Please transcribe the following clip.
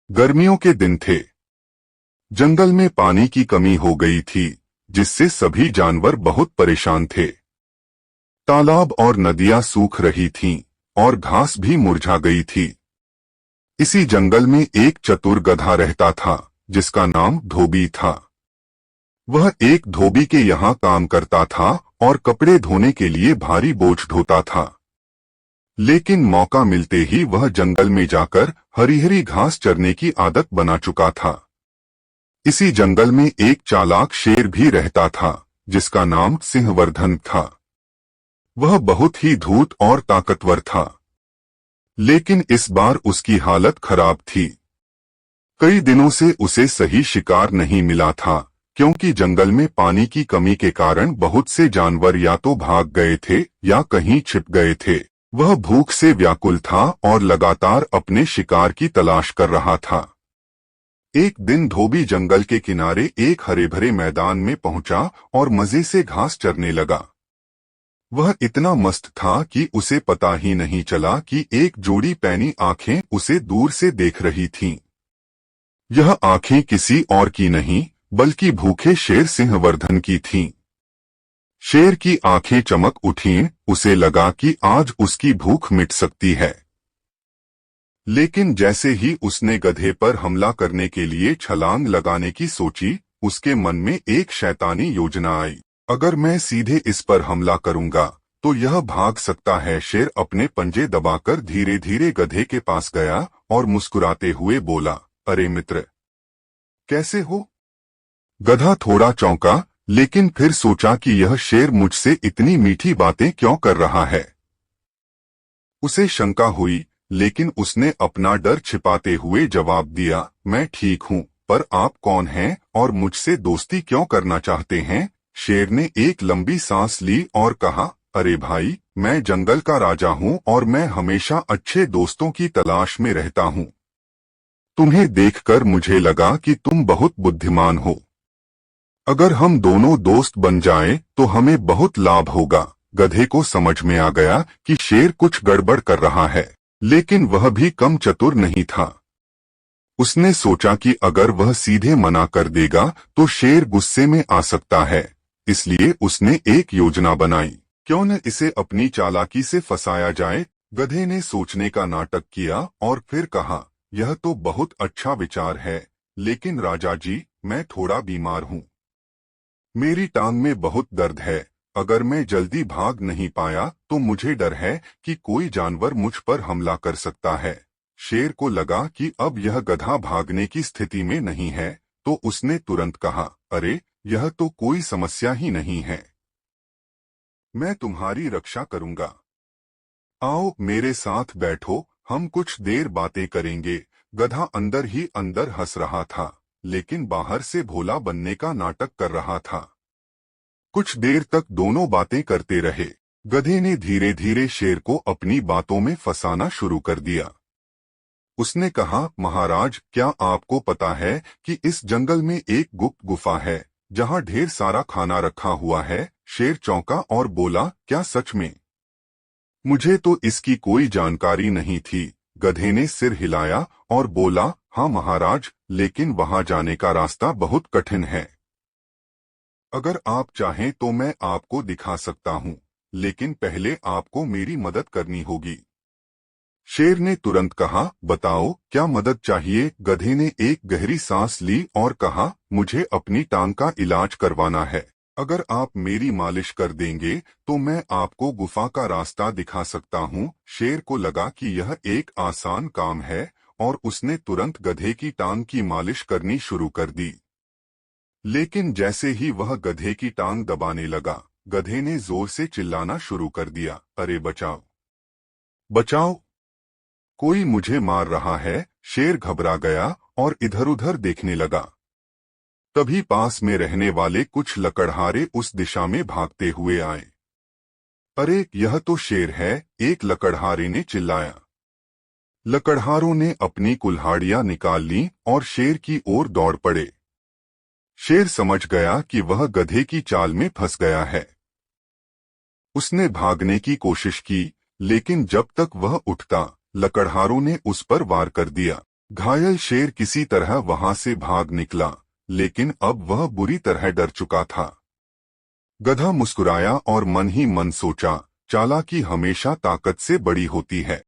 गर्मियों के दिन थे। जंगल में पानी की कमी हो गई थी, जिससे सभी जानवर बहुत परेशान थे। तालाब और नदियां सूख रही थीं और घास भी मुरझा गई थी। इसी जंगल में एक चतुर गधा रहता था, जिसका नाम धोबी था। वह एक धोबी के यहाँ काम करता था और कपड़े धोने के लिए भारी बोझ ढोता था। लेकिन मौका मिलते ही वह जंगल में जाकर हरी हरी घास चरने की आदत बना चुका था। इसी जंगल में एक चालाक शेर भी रहता था, जिसका नाम सिंहवर्धन था। वह बहुत ही धूर्त और ताकतवर था, लेकिन इस बार उसकी हालत खराब थी। कई दिनों से उसे सही शिकार नहीं मिला था, क्योंकि जंगल में पानी की कमी के कारण बहुत से जानवर या तो भाग गए थे या कहीं छिप गए थे। वह भूख से व्याकुल था और लगातार अपने शिकार की तलाश कर रहा था। एक दिन धोबी जंगल के किनारे एक हरे भरे मैदान में पहुंचा और मजे से घास चरने लगा। वह इतना मस्त था कि उसे पता ही नहीं चला कि एक जोड़ी पैनी आंखें उसे दूर से देख रही थीं। यह आंखें किसी और की नहीं, बल्कि भूखे शेर सिंहवर्धन की थीं। शेर की आंखें चमक उठीं, उसे लगा कि आज उसकी भूख मिट सकती है। लेकिन जैसे ही उसने गधे पर हमला करने के लिए छलांग लगाने की सोची, उसके मन में एक शैतानी योजना आई। अगर मैं सीधे इस पर हमला करूंगा तो यह भाग सकता है। शेर अपने पंजे दबाकर धीरे धीरे गधे के पास गया और मुस्कुराते हुए बोला, अरे मित्र, कैसे हो? गधा थोड़ा चौंका, लेकिन फिर सोचा कि यह शेर मुझसे इतनी मीठी बातें क्यों कर रहा है। उसे शंका हुई, लेकिन उसने अपना डर छिपाते हुए जवाब दिया, मैं ठीक हूँ, पर आप कौन हैं और मुझसे दोस्ती क्यों करना चाहते हैं? शेर ने एक लंबी सांस ली और कहा, अरे भाई, मैं जंगल का राजा हूँ और मैं हमेशा अच्छे दोस्तों की तलाश में रहता हूँ। तुम्हें देखकर मुझे लगा कि तुम बहुत बुद्धिमान हो। अगर हम दोनों दोस्त बन जाएं तो हमें बहुत लाभ होगा। गधे को समझ में आ गया कि शेर कुछ गड़बड़ कर रहा है, लेकिन वह भी कम चतुर नहीं था। उसने सोचा कि अगर वह सीधे मना कर देगा तो शेर गुस्से में आ सकता है, इसलिए उसने एक योजना बनाई। क्यों न इसे अपनी चालाकी से फंसाया जाए। गधे ने सोचने का नाटक किया और फिर कहा, यह तो बहुत अच्छा विचार है, लेकिन राजा जी, मैं थोड़ा बीमार हूँ। मेरी टांग में बहुत दर्द है। अगर मैं जल्दी भाग नहीं पाया तो मुझे डर है कि कोई जानवर मुझ पर हमला कर सकता है। शेर को लगा कि अब यह गधा भागने की स्थिति में नहीं है, तो उसने तुरंत कहा, अरे, यह तो कोई समस्या ही नहीं है। मैं तुम्हारी रक्षा करूंगा। आओ मेरे साथ बैठो, हम कुछ देर बातें करेंगे। गधा अंदर ही अंदर हंस रहा था, लेकिन बाहर से भोला बनने का नाटक कर रहा था। कुछ देर तक दोनों बातें करते रहे। गधे ने धीरे धीरे शेर को अपनी बातों में फंसाना शुरू कर दिया। उसने कहा, महाराज, क्या आपको पता है कि इस जंगल में एक गुप्त गुफा है जहां ढेर सारा खाना रखा हुआ है? शेर चौंका और बोला, क्या सच में? मुझे तो इसकी कोई जानकारी नहीं थी। गधे ने सिर हिलाया और बोला, हाँ महाराज, लेकिन वहां जाने का रास्ता बहुत कठिन है। अगर आप चाहें तो मैं आपको दिखा सकता हूँ, लेकिन पहले आपको मेरी मदद करनी होगी। शेर ने तुरंत कहा, बताओ, क्या मदद चाहिए? गधे ने एक गहरी सांस ली और कहा, मुझे अपनी टांग का इलाज करवाना है। अगर आप मेरी मालिश कर देंगे तो मैं आपको गुफा का रास्ता दिखा सकता हूँ। शेर को लगा कि यह एक आसान काम है और उसने तुरंत गधे की टांग की मालिश करनी शुरू कर दी। लेकिन जैसे ही वह गधे की टांग दबाने लगा, गधे ने जोर से चिल्लाना शुरू कर दिया, अरे बचाओ, बचाओ, कोई मुझे मार रहा है। शेर घबरा गया और इधर उधर देखने लगा। तभी पास में रहने वाले कुछ लकड़हारे उस दिशा में भागते हुए आए। अरे, यह तो शेर है, एक लकड़हारे ने चिल्लाया। लकड़हारों ने अपनी कुल्हाड़ियां निकाल लीं और शेर की ओर दौड़ पड़े। शेर समझ गया कि वह गधे की चाल में फंस गया है। उसने भागने की कोशिश की, लेकिन जब तक वह उठता, लकड़हारों ने उस पर वार कर दिया। घायल शेर किसी तरह वहां से भाग निकला, लेकिन अब वह बुरी तरह डर चुका था। गधा मुस्कुराया और मन ही मन सोचा, चालाकी हमेशा ताकत से बड़ी होती है।